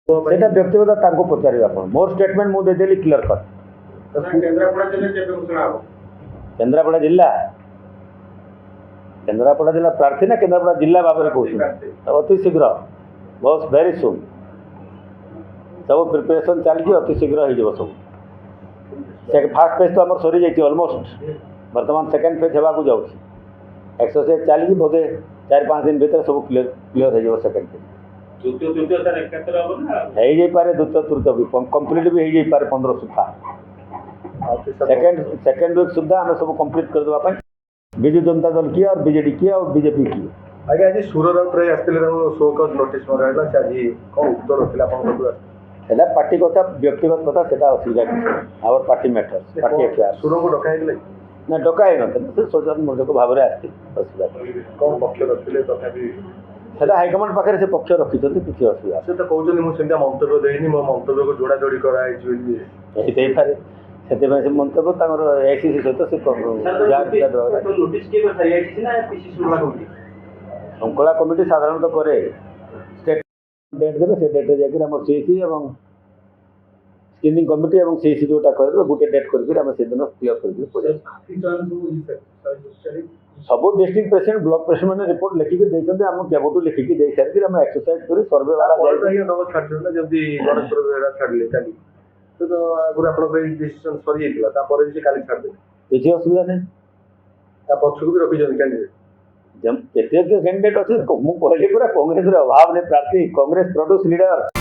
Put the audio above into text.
सेटा व्यक्तिगत तांको पचारिबा आपण मोर स्टेटमेंट मु देदेली क्लियर कट केन्द्रापड़ा जिला प्रार्थी ना केन्द्रापड़ा जिला भाव अति शीघ्र बहुत वेरी सुन सब प्रिपरेशन चली अति शीघ्र हो सब फास्ट फेज तो आम सरी जाइए ऑलमोस्ट बर्तमान सेकेंड फेज होगा जाऊँ एक्सरसाइज चली बोधे 4-5 दिन भीतर सब क्लीयर हो सेकेंड फेज पारे द्वितीय तृतीय भी कंप्लीट भी हो पारे 15 सुधा सेकेंड वीक सुधा आम सब कंप्लीट करदेवा विजु जनता दल किए और बीजेडी किए और बीजेपी किए आगे आज सुर राउत शो कज नोटिस मरा आज कौन उत्तर रखिए है पार्टी कथा व्यक्तिगत कथा से असुविधा our party matters party affair सुर को डकाई ना डकाई ना सोचन मोर्चक भाव में आसती असुविधा कौन पक्ष रखिले तथापि सेटा हाइकमांड पाखे से पक्ष रखी किसी असुविधा से तो कहते मुझे मंतव्य देनी मो मंतव्य को जोड़ा जोड़ी कराई पारे से मंतव्य एआईसीसी सहित शृंखला कमिटी साधारणतः करे स्टेट डेट देवे से डेट जाकर सीसी और स्क्रीनिंग कमिटी और सीसी जोटा कर गोटे डेट करके क्लियर कर सब डिस्ट्रिक्ट प्रेसिडेंट ब्लॉक प्रेसिडेंट मैंने रिपोर्ट लिखिकी देते आम केबू लिखिकी दे सारी आम एक्सरसाइज कर सर्वे वाला जब गणेश छाड़े काली तो आगुरी आप डिसीजन सरी जाता काली छाड़े किसी असुविधा नहीं पक्षक भी रखी कैंडिडेट कैंडिडेट अच्छे मुझे पूरा कांग्रेस अभाव नहीं प्रार्थी कांग्रेस प्रोड्यूस लीडर